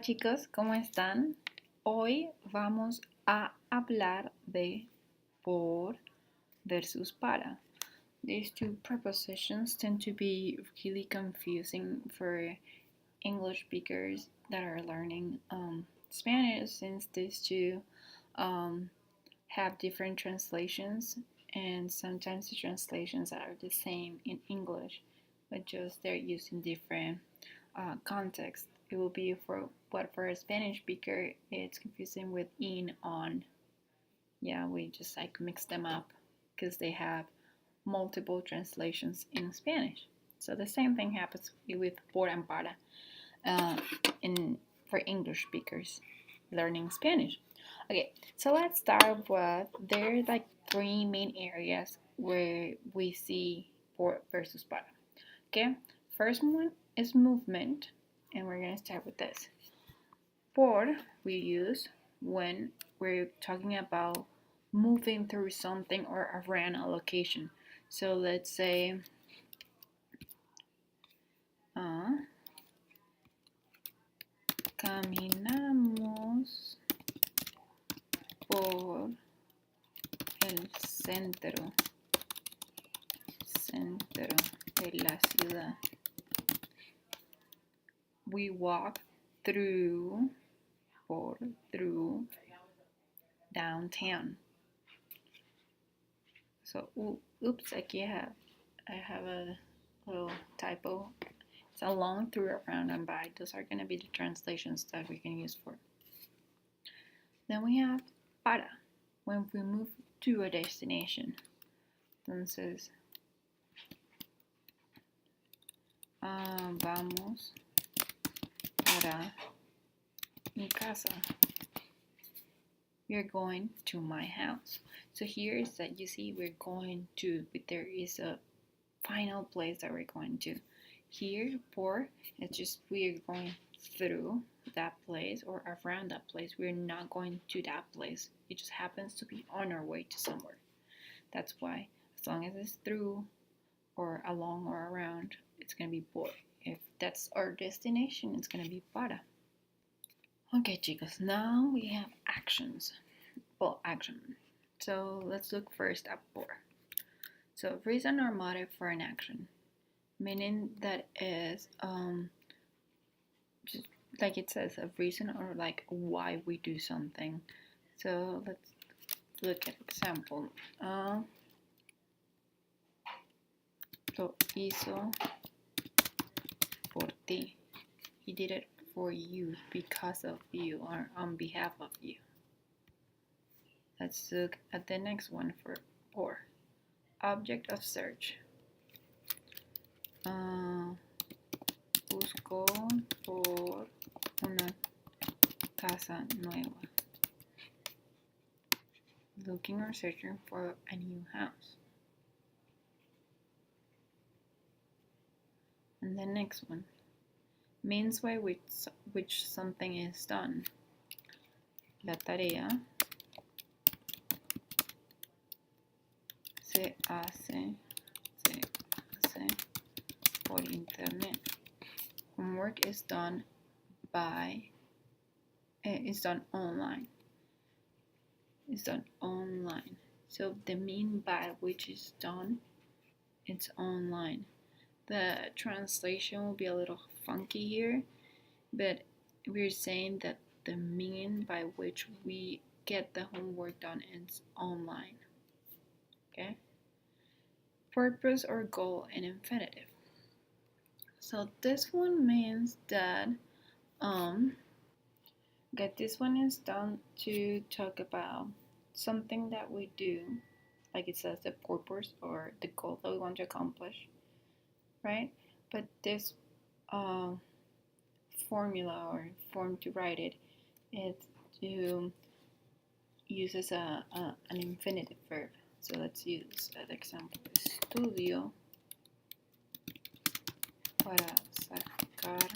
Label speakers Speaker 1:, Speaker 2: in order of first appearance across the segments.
Speaker 1: Chicos, ¿cómo están? Hoy vamos a hablar de por versus para. These two prepositions tend to be really confusing for English speakers that are learning Spanish, since these two um, have different translations, and sometimes the translations are the same in English, but just they're used in different context. It will be for a Spanish speaker, it's confusing with in, on. Yeah, we just like mix them up because they have multiple translations in Spanish. So the same thing happens with por and para uh, in for English speakers learning Spanish. Okay, so let's start with there's like three main areas where we see por versus para. Okay, first one is movement, and we're gonna start with this. Por we use when we're talking about moving through something or around a location. So let's say caminamos por el centro de la ciudad. We walk through through downtown. So oops, I have a little typo. It's along, through, around, and by. Those are going to be the translations that we can use for. Then we have para, when we move to a destination. Entonces, vamos para mi casa. We're going to my house. So here is that you see we're going to, but there is a final place that we're going to. Here, por, it's just we're going through that place or around that place. We're not going to that place. It just happens to be on our way to somewhere. That's why, as long as it's through or along or around, it's going to be por. If that's our destination, it's going to be para. Okay, chicos, now we have actions. Well, action. So let's look first at por. So reason or motive for an action, meaning that is just like it says, a reason or like why we do something. So let's look at example. Lo hizo por ti. He did it for you, because of you, or on behalf of you. Let's look at the next one for por. Object of search. Busco por una casa nueva. Looking or searching for a new house. And the next one, means by which something is done. La tarea se hace por internet. Homework is done online. It's done online. So the mean by which is done, it's online. The translation will be a little funky here, but we're saying that the mean by which we get the homework done is online. Okay? Purpose or goal in infinitive. So this one means that this one is done to talk about something that we do, like it says the purpose or the goal that we want to accomplish, right? But this formula or form to write it is to use as an infinitive verb. So let's use an example. Estudio para sacar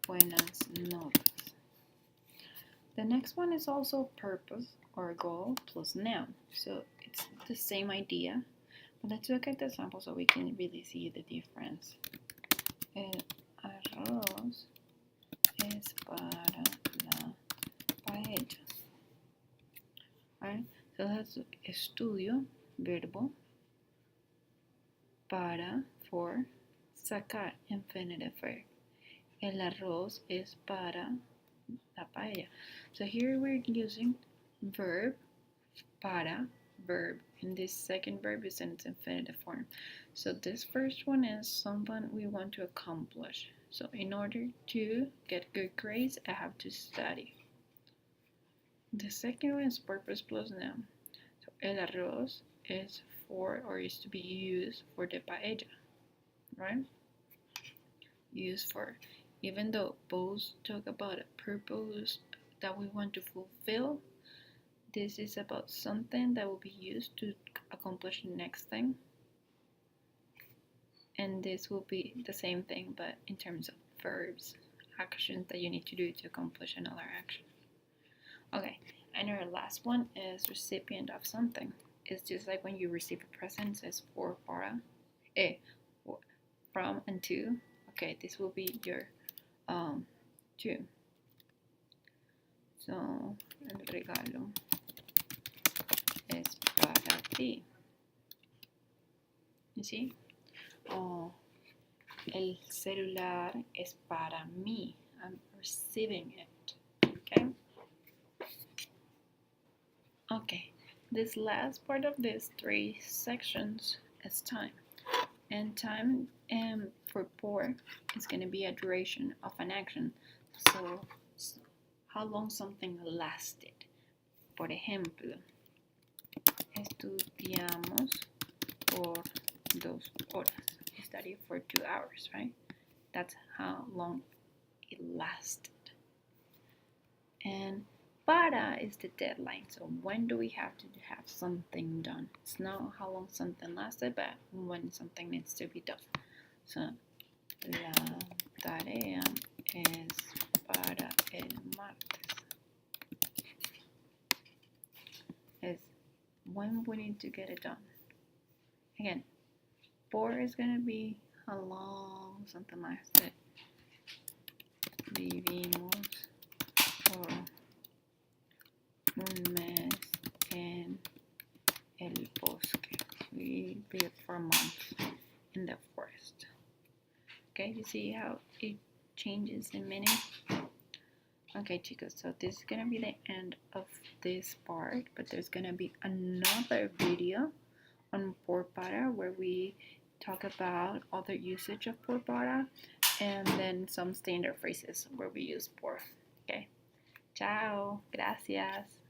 Speaker 1: buenas notas. The next one is also purpose or goal plus noun. So it's the same idea, but let's look at the example so we can really see the difference. El arroz es es para la paella. Right? So that's estudio, verbo, para, for, sacar, infinitive verb. El arroz es para la paella. So here we're using verb, para, verb, and this second verb is in its infinitive form. So this first one is something we want to accomplish. So in order to get good grades, I have to study. The second one is purpose plus noun. So el arroz is for, or is to be used for the paella, right? Used for. Even though both talk about a purpose that we want to fulfill, this is about something that will be used to accomplish the next thing. And this will be the same thing, but in terms of verbs, actions that you need to do to accomplish another action. Okay, and our last one is recipient of something. It's just like when you receive a present, it says for, para, from, and to. Okay, this will be your to. So, el regalo es para ti. You see? Oh, el celular es para mí. I'm receiving it. Okay? Okay. This last part of these three sections is time. And time for por is going to be a duration of an action. So, how long something lasted. Por ejemplo, estudiamos por 2 horas. We studied for 2 hours, right? That's how long it lasted. And para is the deadline. So when do we have to have something done? It's not how long something lasted, but when something needs to be done. So la tarea es para el martes. Is when we need to get it done. Again, por is going to be how long something lasted. Vivimos por un mes en el bosque. We lived for a month in the forest. Okay, you see how it changes in meaning? Okay, chicos, so this is gonna be the end of this part, but there's gonna be another video on por para where we talk about other usage of por para and then some standard phrases where we use por. Okay, ciao, gracias.